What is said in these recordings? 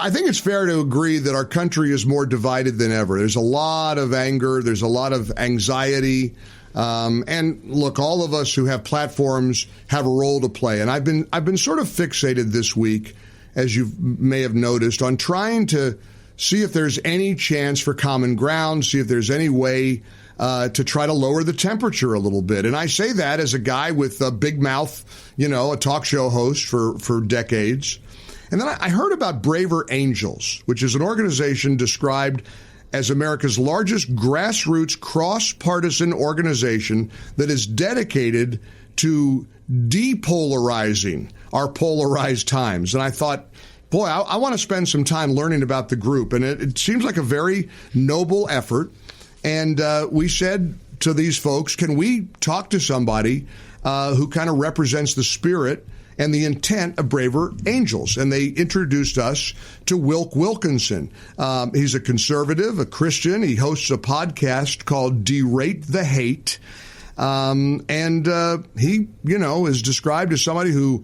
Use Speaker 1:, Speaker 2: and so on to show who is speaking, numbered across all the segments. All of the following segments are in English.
Speaker 1: I think it's fair to agree that our country is more divided than ever. There's a lot of anger. There's a lot of anxiety. And look, all of us who have platforms have a role to play. And I've been sort of fixated this week, as you may have noticed, on trying to see if there's any chance for common ground, see if there's any way to try to lower the temperature a little bit. And I say that as a guy with a big mouth, a talk show host for decades. And then I heard about Braver Angels, which is an organization described as America's largest grassroots cross-partisan organization that is dedicated to depolarizing our polarized times. And I thought, boy, I want to spend some time learning about the group. And it seems like a very noble effort. And we said to these folks, can we talk to somebody who kind of represents the spirit and the intent of Braver Angels? And they introduced us to Wilk Wilkinson. He's a conservative, a Christian. He hosts a podcast called Derate the Hate. And he, is described as somebody who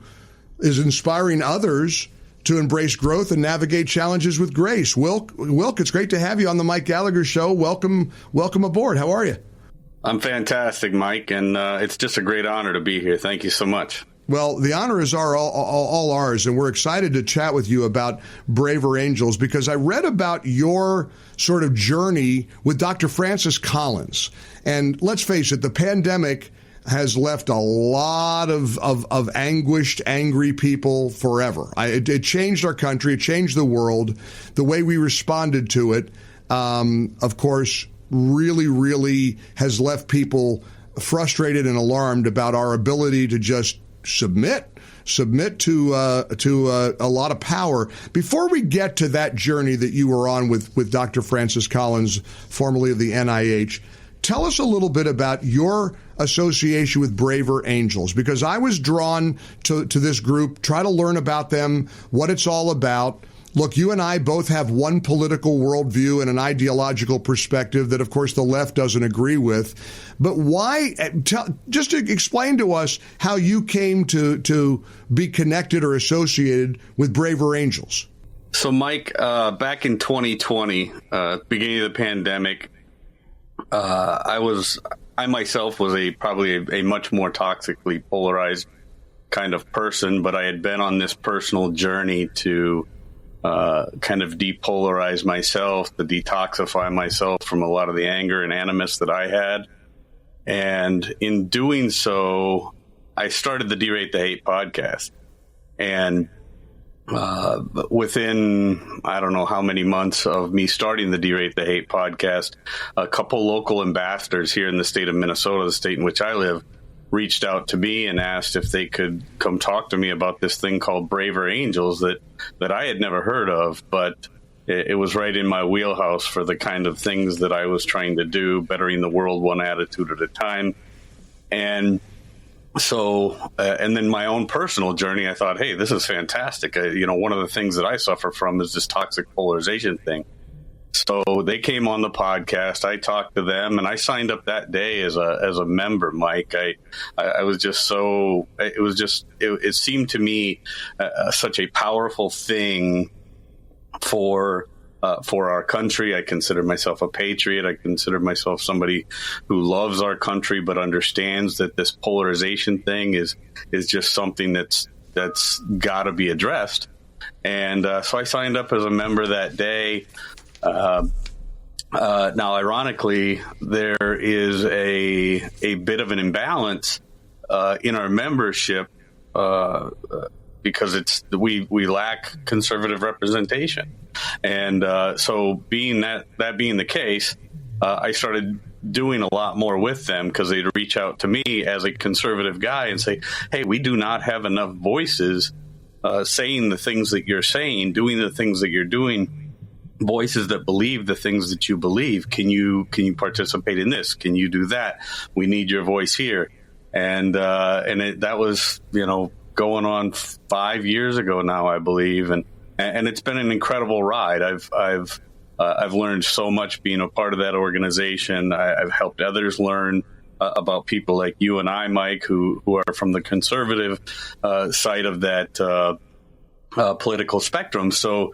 Speaker 1: is inspiring others to embrace growth and navigate challenges with grace. Wilk, it's great to have you on the Mike Gallagher Show. Welcome aboard. How are you?
Speaker 2: I'm fantastic, Mike, and it's just a great honor to be here. Thank you so much.
Speaker 1: Well, the honor is all ours, and we're excited to chat with you about Braver Angels because I read about your sort of journey with Dr. Francis Collins. And let's face it, the pandemic has left a lot of anguished, angry people forever. It changed our country. It changed the world. The way we responded to it, of course, really, really has left people frustrated and alarmed about our ability to just submit to a lot of power. Before we get to that journey that you were on with Dr. Francis Collins, formerly of the NIH, tell us a little bit about your association with Braver Angels, because I was drawn to this group, try to learn about them, what it's all about. Look, you and I both have one political worldview and an ideological perspective that, of course, the left doesn't agree with. But why? Just to explain to us how you came to be connected or associated with Braver Angels.
Speaker 2: So, Mike, back in 2020, beginning of the pandemic, I myself was probably a much more toxically polarized kind of person, but I had been on this personal journey to kind of depolarize myself, to detoxify myself from a lot of the anger and animus that I had. And in doing so, I started the Derate the Hate podcast. And within, I don't know how many months of me starting the Derate the Hate podcast, a couple local ambassadors here in the state of Minnesota, the state in which I live, reached out to me and asked if they could come talk to me about this thing called Braver Angels that I had never heard of, but it was right in my wheelhouse for the kind of things that I was trying to do, bettering the world one attitude at a time. And so, and then my own personal journey, I thought, hey, this is fantastic. One of the things that I suffer from is this toxic polarization thing. So they came on the podcast. I talked to them, and I signed up that day as a member. Mike, I was just so it seemed to me such a powerful thing for our country. I consider myself a patriot. I consider myself somebody who loves our country, but understands that this polarization thing is just something that's got to be addressed. And so I signed up as a member that day. Now, ironically, there is a bit of an imbalance in our membership because we lack conservative representation, and so being the case, I started doing a lot more with them because they'd reach out to me as a conservative guy and say, "Hey, we do not have enough voices saying the things that you're saying, doing the things that you're doing." Voices that believe the things that you believe. Can you participate in this? Can you do that? We need your voice here. And that was, going on 5 years ago now, I believe. And it's been an incredible ride. I've learned so much being a part of that organization. I've helped others learn about people like you and I, Mike, who are from the conservative side of that political spectrum. So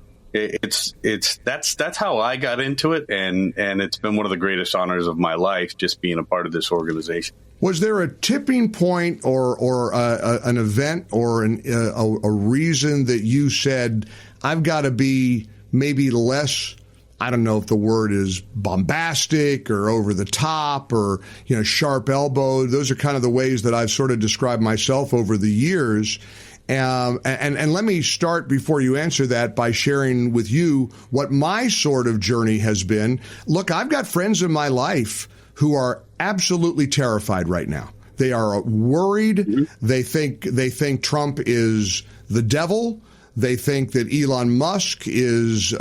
Speaker 2: That's how I got into it, and it's been one of the greatest honors of my life, just being a part of this organization.
Speaker 1: Was there a tipping point or an event or a reason that you said, I've got to be maybe less, I don't know if the word is bombastic or over the top or, sharp elbowed? Those are kind of the ways that I've sort of described myself over the years. And let me start, before you answer that, by sharing with you what my sort of journey has been. Look, I've got friends in my life who are absolutely terrified right now. They are worried. Mm-hmm. They think Trump is the devil. They think that Elon Musk is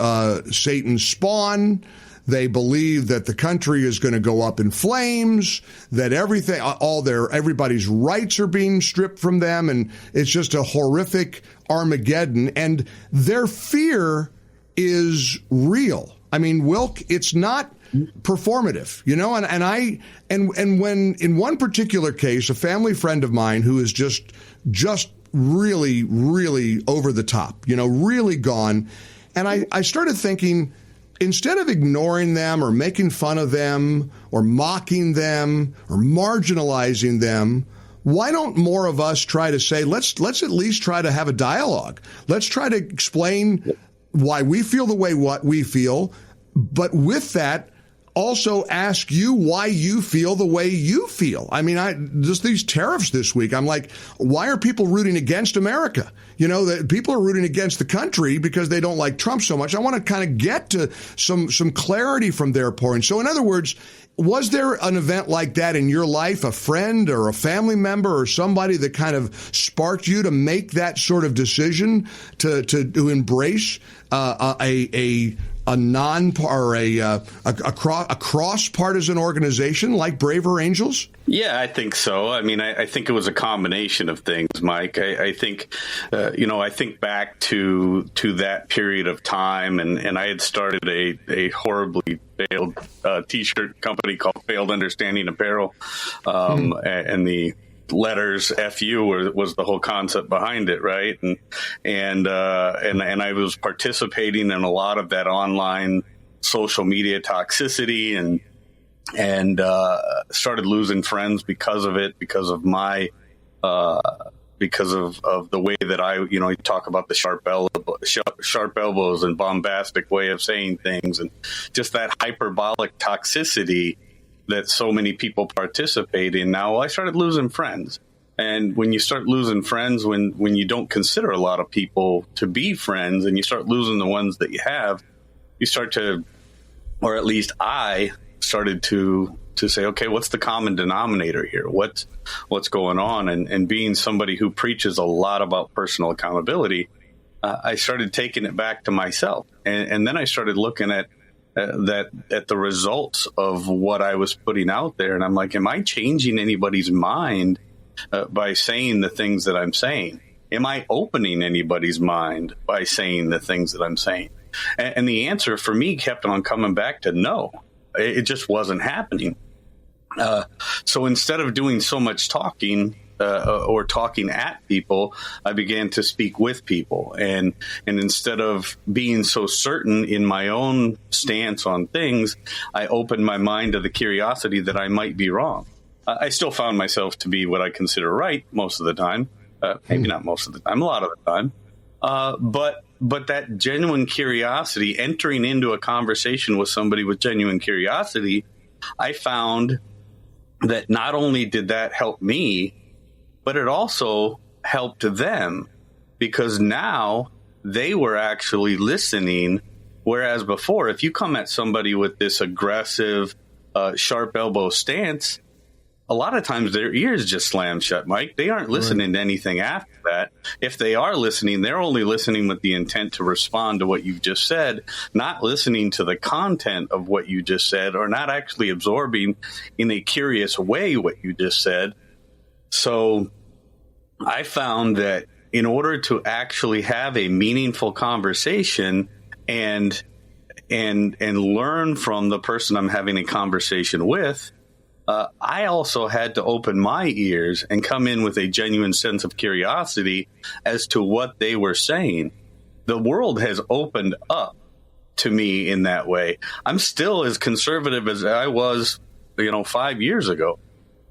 Speaker 1: Satan's spawn. They believe that the country is going to go up in flames, that everybody's rights are being stripped from them, and it's just a horrific Armageddon. And their fear is real. I mean, Wilk, it's not performative, and when in one particular case, a family friend of mine who is just really, really over the top, really gone. And I started thinking, instead of ignoring them or making fun of them or mocking them or marginalizing them, why don't more of us try to say, let's at least try to have a dialogue. Let's try to explain why we feel the way what we feel. But with that, also ask you why you feel the way you feel. I mean, just these tariffs this week, I'm like, why are people rooting against America? That people are rooting against the country because they don't like Trump so much. I want to kind of get to some clarity from their point. So in other words, was there an event like that in your life, a friend or a family member or somebody that kind of sparked you to make that sort of decision to embrace a cross-partisan organization like Braver Angels?
Speaker 2: Yeah, I think so. I mean, I think it was a combination of things, Mike. I think, I think back to that period of time, and I had started a horribly failed T-shirt company called Failed Understanding Apparel, and the letters FU was the whole concept behind it, right? And I was participating in a lot of that online social media toxicity, and started losing friends because of it, because of my because of the way that you talk about the sharp elbows and bombastic way of saying things, and just that hyperbolic toxicity that so many people participate in now. I started losing friends. And when you start losing friends, when you don't consider a lot of people to be friends, and you start losing the ones that you have, you start to, or at least I started to say, okay, what's the common denominator here? What's going on? And being somebody who preaches a lot about personal accountability, I started taking it back to myself. And then I started looking at the results of what I was putting out there. And I'm like, am I changing anybody's mind by saying the things that I'm saying? Am I opening anybody's mind by saying the things that I'm saying? And the answer for me kept on coming back to no. It just wasn't happening. So instead of doing so much talking or talking at people, I began to speak with people. And instead of being so certain in my own stance on things, I opened my mind to the curiosity that I might be wrong. I still found myself to be what I consider right most of the time. Maybe not most of the time, a lot of the time. But that genuine curiosity, entering into a conversation with somebody with genuine curiosity, I found that not only did that help me, but it also helped them, because now they were actually listening. Whereas before, if you come at somebody with this aggressive, sharp elbow stance, a lot of times their ears just slam shut, Mike. They aren't listening to anything after that. If they are listening, they're only listening with the intent to respond to what you've just said, not listening to the content of what you just said, or not actually absorbing in a curious way what you just said. So I found that in order to actually have a meaningful conversation and learn from the person I'm having a conversation with, I also had to open my ears and come in with a genuine sense of curiosity as to what they were saying. the world has opened up to me in that way. I'm still as conservative as I was, 5 years ago.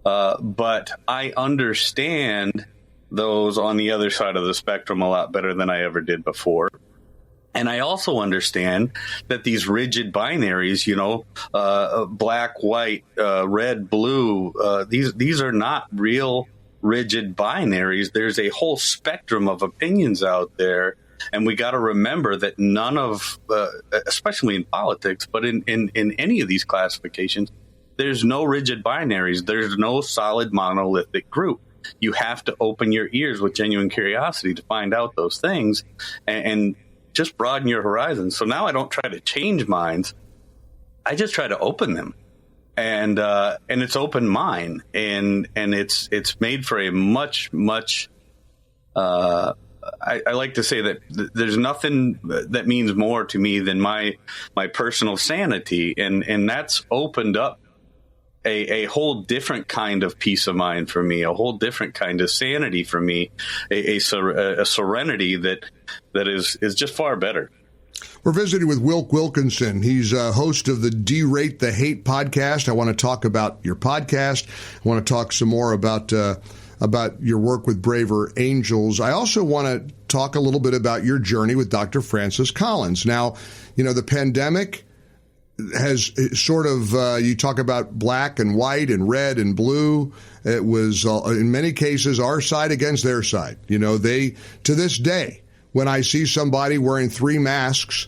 Speaker 2: But I understand those on the other side of the spectrum a lot better than I ever did before. And I also understand that these rigid binaries, black, white, red, blue, these are not real rigid binaries. There's a whole spectrum of opinions out there. And we got to remember that none of, especially in politics, but in any of these classifications, there's no rigid binaries. There's no solid monolithic group. You have to open your ears with genuine curiosity to find out those things and just broaden your horizons. So now I don't try to change minds. I just try to open them. And it's open mind, and it's made for a much I like to say that there's nothing that means more to me than my personal sanity, and that's opened up a whole different kind of peace of mind for me, a whole different kind of sanity for me, a serenity that is just far better.
Speaker 1: We're visiting with Wilk Wilkinson. He's a host of the Derate the Hate podcast. I want to talk about your podcast. I want to talk some more about your work with Braver Angels. I also want to talk a little bit about your journey with Dr. Francis Collins. Now, the pandemic has sort of, you talk about black and white and red and blue. It was, in many cases, our side against their side. They, to this day, when I see somebody wearing 3 masks,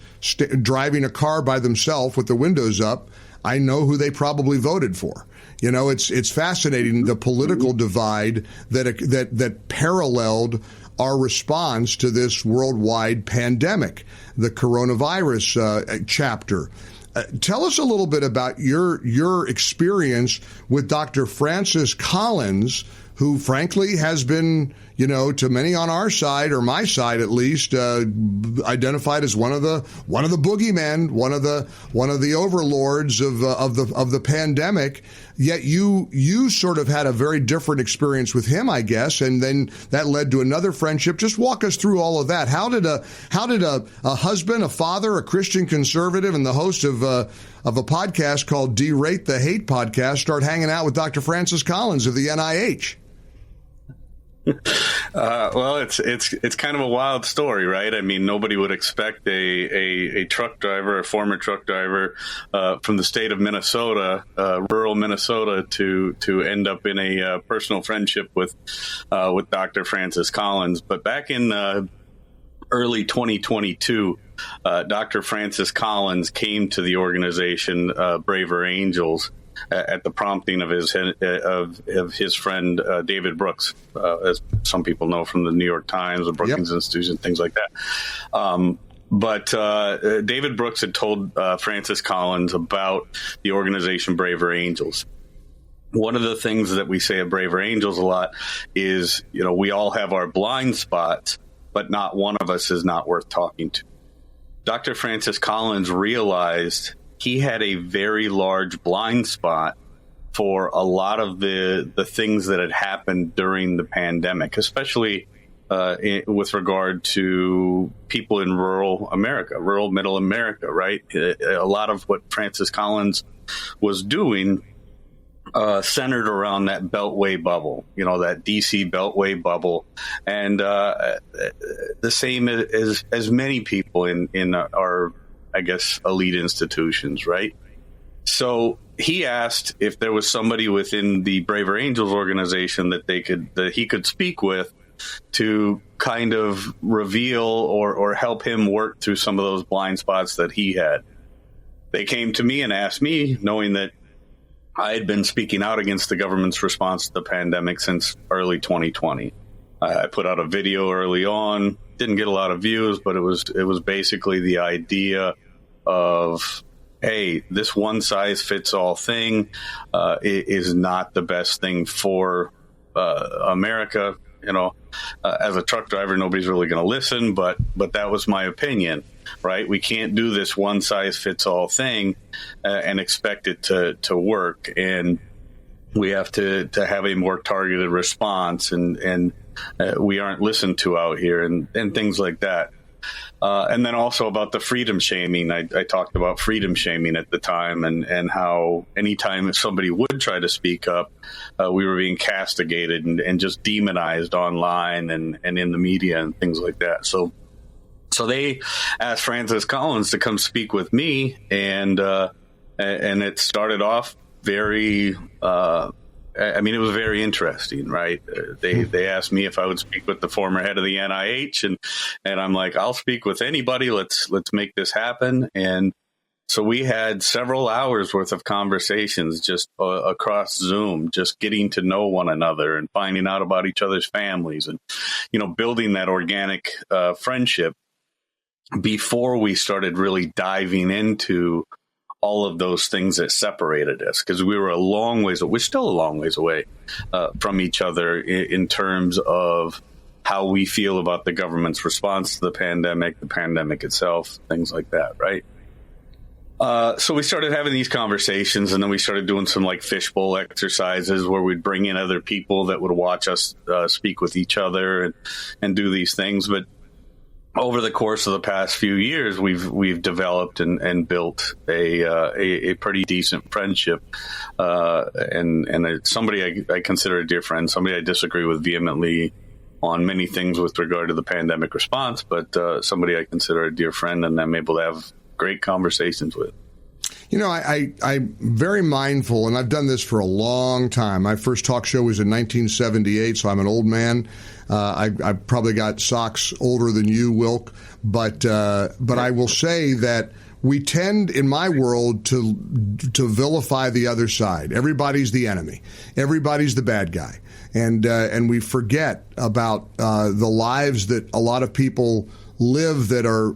Speaker 1: driving a car by themselves with the windows up, I know who they probably voted for. It's fascinating, the political divide that paralleled our response to this worldwide pandemic, the coronavirus chapter. Tell us a little bit about your experience with Dr. Francis Collins, who frankly has been, to many on our side, or my side at least, identified as one of the boogeymen, one of the overlords of the pandemic. Yet you sort of had a very different experience with him, I guess, and then that led to another friendship. Just walk us through all of that. How did a husband, a father, a Christian conservative, and the host of a podcast called Derate the Hate podcast start hanging out with Dr. Francis Collins of the NIH?
Speaker 2: Well, it's kind of a wild story, right? I mean, nobody would expect a truck driver, a former truck driver from the state of Minnesota, rural Minnesota, to end up in a personal friendship with Dr. Francis Collins. But back in early 2022, Dr. Francis Collins came to the organization Braver Angels at the prompting of his friend David Brooks, as some people know from the New York Times, the Brookings Institution, things like that. But David Brooks had told Francis Collins about the organization Braver Angels. One of the things that we say at Braver Angels a lot is, we all have our blind spots, but not one of us is not worth talking to. Dr. Francis Collins realized he had a very large blind spot for a lot of the things that had happened during the pandemic, especially with regard to people in rural America, rural middle America, right? A lot of what Francis Collins was doing centered around that Beltway bubble, that DC Beltway bubble. And the same as many people in our, I guess, elite institutions, right? So he asked if there was somebody within the Braver Angels organization that he could speak with to kind of reveal or help him work through some of those blind spots that he had. They came to me and asked me, knowing that I had been speaking out against the government's response to the pandemic since early 2020. I put out a video early on, didn't get a lot of views, but it was basically the idea of, hey, this one-size-fits-all thing is not the best thing for America. As a truck driver, nobody's really going to listen, but that was my opinion, right? We can't do this one-size-fits-all thing and expect it to work, and we have to have a more targeted response, and we aren't listened to out here, and things like that. And then also about the freedom shaming. I talked about freedom shaming at the time, and how anytime somebody would try to speak up, we were being castigated and just demonized online and in the media and things like that. So they asked Francis Collins to come speak with me, and it started off very. It was very interesting, right? They asked me if I would speak with the former head of the NIH, and I'm like, I'll speak with anybody. Let's make this happen. And so we had several hours worth of conversations just across Zoom, just getting to know one another and finding out about each other's families, and building that organic friendship before we started really diving into all of those things that separated us, because we were we're still a long ways away from each other in terms of how we feel about the government's response to the pandemic itself, things like that, right? So we started having these conversations, and then we started doing some like fishbowl exercises where we'd bring in other people that would watch us speak with each other and do these things. But over the course of the past few years, we've developed and built a pretty decent friendship, and somebody I consider a dear friend, somebody I disagree with vehemently on many things with regard to the pandemic response, but somebody I consider a dear friend, and I'm able to have great conversations with.
Speaker 1: I'm very mindful, and I've done this for a long time. My first talk show was in 1978, so I'm an old man. I've probably got socks older than you, Wilk, but I will say that we tend, in my world, to vilify the other side. Everybody's the enemy. Everybody's the bad guy, and we forget about the lives that a lot of people live that are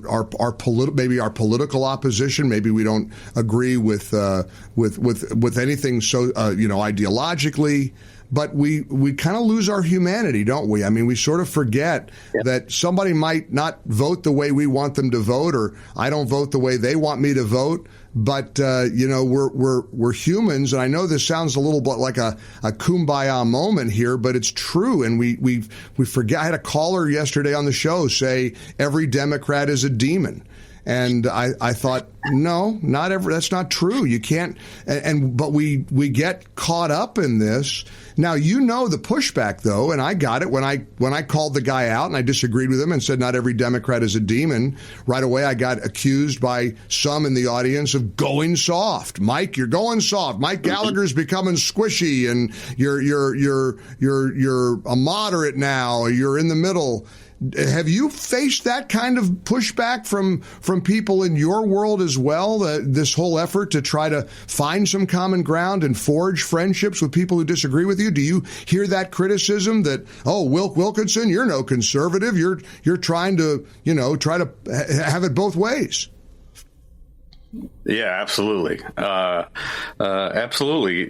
Speaker 1: maybe our political opposition. Maybe we don't agree with anything so ideologically, but we kind of lose our humanity, don't we? I mean, we sort of forget that somebody might not vote the way we want them to vote, or I don't vote the way they want me to vote. But we're humans, and I know this sounds a little bit like a kumbaya moment here, but it's true. And we forget. I had a caller yesterday on the show say every Democrat is a demon. And I thought, no, that's not true. You can't. But we get caught up in this. Now, the pushback, though, and I got it when I called the guy out and I disagreed with him and said not every Democrat is a demon. Right away, I got accused by some in the audience of going soft. Mike, you're going soft. Mike Gallagher's becoming squishy, and you're a moderate now. You're in the middle. Have you faced that kind of pushback from people in your world as well? This whole effort to try to find some common ground and forge friendships with people who disagree with you? Do you hear that criticism that, Wilk Wilkinson, you're no conservative. You're trying to, try to have it both ways?
Speaker 2: Yeah, absolutely. Absolutely.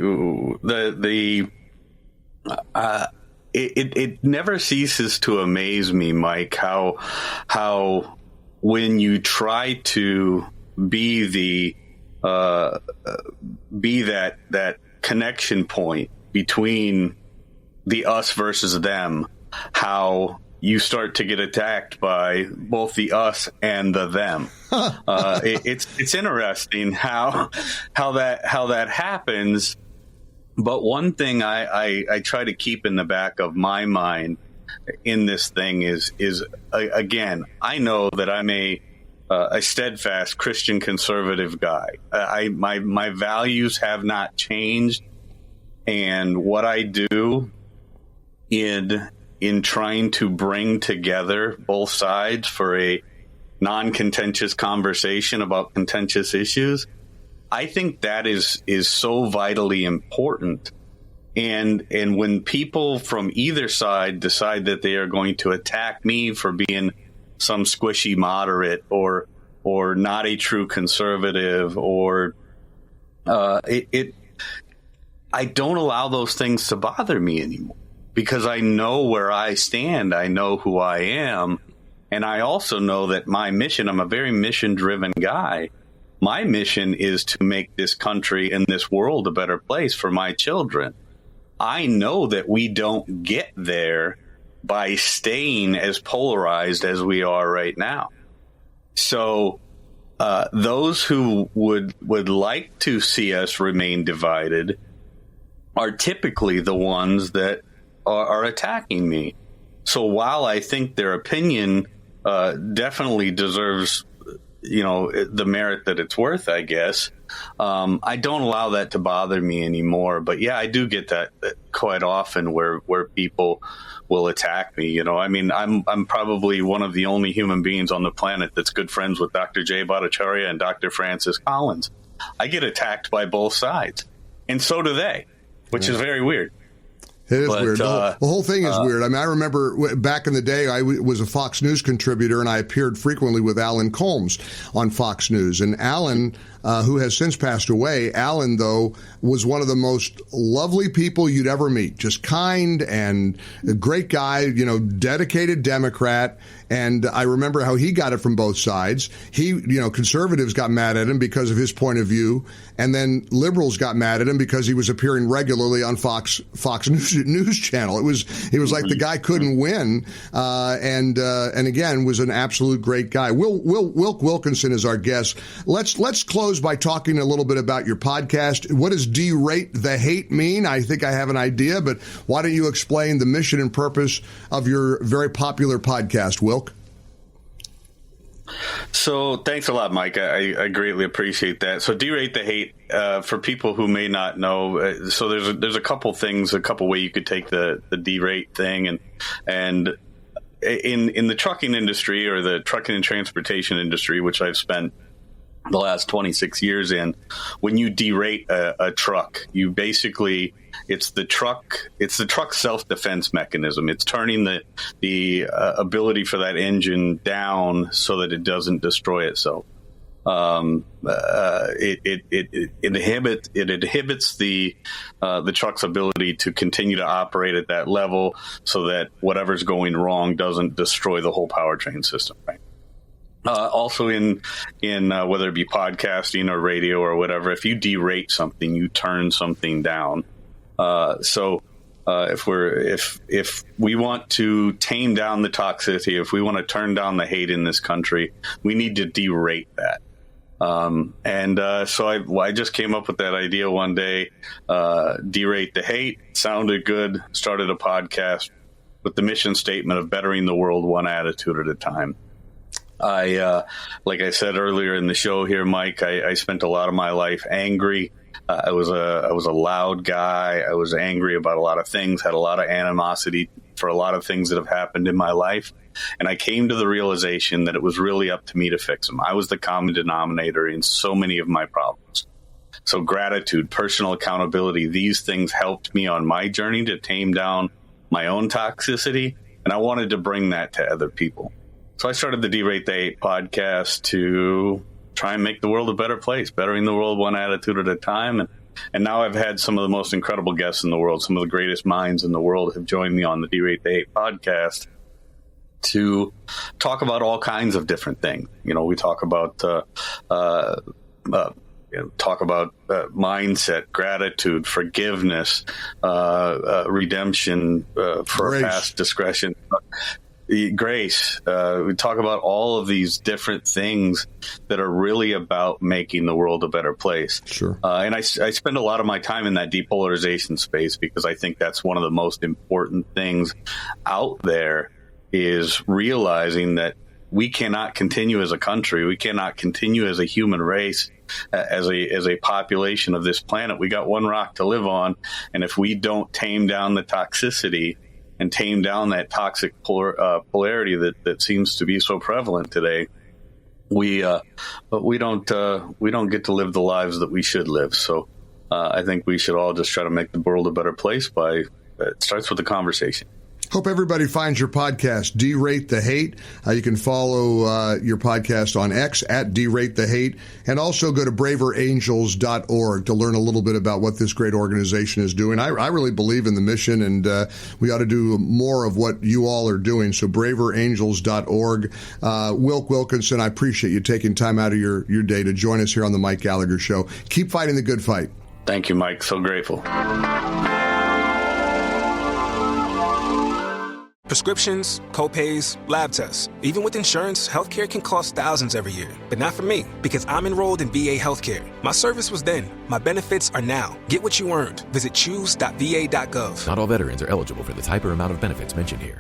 Speaker 2: It never ceases to amaze me, Mike, how when you try to be that connection point between the us versus them, how you start to get attacked by both the us and the them. It's interesting how that happens. But one thing I try to keep in the back of my mind in this thing is again, I know that I'm a steadfast Christian conservative guy. My values have not changed, and what I do in trying to bring together both sides for a non-contentious conversation about contentious issues, I think that is so vitally important. And when people from either side decide that they are going to attack me for being some squishy moderate or not a true conservative, or I don't allow those things to bother me anymore, because I know where I stand. I know who I am. And I also know that my mission, I'm a very mission-driven guy. My mission is to make this country and this world a better place for my children. I know that we don't get there by staying as polarized as we are right now. So those who would like to see us remain divided are typically the ones that are attacking me. So while I think their opinion definitely deserves, the merit that it's worth, I guess, I don't allow that to bother me anymore. But yeah, I do get that quite often where people will attack me. I'm probably one of the only human beings on the planet that's good friends with Dr. J. Battacharya and Dr. Francis Collins. I get attacked by both sides, and so do they, which is very weird.
Speaker 1: It is weird. The whole thing is weird. I remember back in the day, I was a Fox News contributor, and I appeared frequently with Alan Colmes on Fox News. And Alan, who has since passed away, Alan, though, was one of the most lovely people you'd ever meet. Just kind and a great guy, dedicated Democrat. And I remember how he got it from both sides. Conservatives got mad at him because of his point of view, and then liberals got mad at him because he was appearing regularly on Fox News channel. It was like the guy couldn't win, and again was an absolute great guy. Wilk Wilkinson is our guest. Let's close by talking a little bit about your podcast. What does derate the hate mean? I think I have an idea, but why don't you explain the mission and purpose of your very popular podcast, Wilk?
Speaker 2: So thanks a lot, Mike. I greatly appreciate that. So derate the hate, for people who may not know, so there's a couple things, a couple ways you could take the derate thing, and in the trucking industry, or the trucking and transportation industry, which I've spent the last 26 years in, when you derate a truck, you basically, it's the truck self-defense mechanism. It's turning the ability for that engine down so that it doesn't destroy itself. It inhibits the truck's ability to continue to operate at that level, so that whatever's going wrong doesn't destroy the whole powertrain system. Right. Also in whether it be podcasting or radio or whatever, if you derate something, you turn something down. If we want to tame down the toxicity, if we want to turn down the hate in this country, we need to derate that. So I just came up with that idea one day. Derate the hate sounded good. Started a podcast with the mission statement of bettering the world one attitude at a time. Like I said earlier in the show here, Mike, I spent a lot of my life angry. I was a loud guy. I was angry about a lot of things, had a lot of animosity for a lot of things that have happened in my life. And I came to the realization that it was really up to me to fix them. I was the common denominator in so many of my problems. So gratitude, personal accountability, these things helped me on my journey to tame down my own toxicity. And I wanted to bring that to other people. So I started the Derate the Hate podcast to try and make the world a better place, bettering the world one attitude at a time. And now I've had some of the most incredible guests in the world. Some of the greatest minds in the world have joined me on the Derate the Hate podcast to talk about all kinds of different things. We talk about mindset, gratitude, forgiveness, redemption for a past discretion. Grace. We talk about all of these different things that are really about making the world a better place.
Speaker 1: Sure.
Speaker 2: And I spend a lot of my time in that depolarization space because I think that's one of the most important things out there, is realizing that we cannot continue as a country. We cannot continue as a human race, as a population of this planet. We got one rock to live on. And if we don't tame down the toxicity and tame down that toxic polarity that seems to be so prevalent today, we don't get to live the lives that we should live. So I think we should all just try to make the world a better place. It starts with the conversation.
Speaker 1: Hope everybody finds your podcast, Derate the Hate. You can follow your podcast on X at Derate the Hate, and also go to braverangels.org to learn a little bit about what this great organization is doing. I really believe in the mission, and we ought to do more of what you all are doing. So braverangels.org. Wilk Wilkinson, I appreciate you taking time out of your day to join us here on the Mike Gallagher Show. Keep fighting the good fight.
Speaker 2: Thank you, Mike. So grateful.
Speaker 3: Prescriptions, copays, lab tests. Even with insurance, healthcare can cost thousands every year. But not for me, because I'm enrolled in VA healthcare. My service was then. My benefits are now. Get what you earned. Visit choose.va.gov.
Speaker 4: Not all veterans are eligible for the type or amount of benefits mentioned here.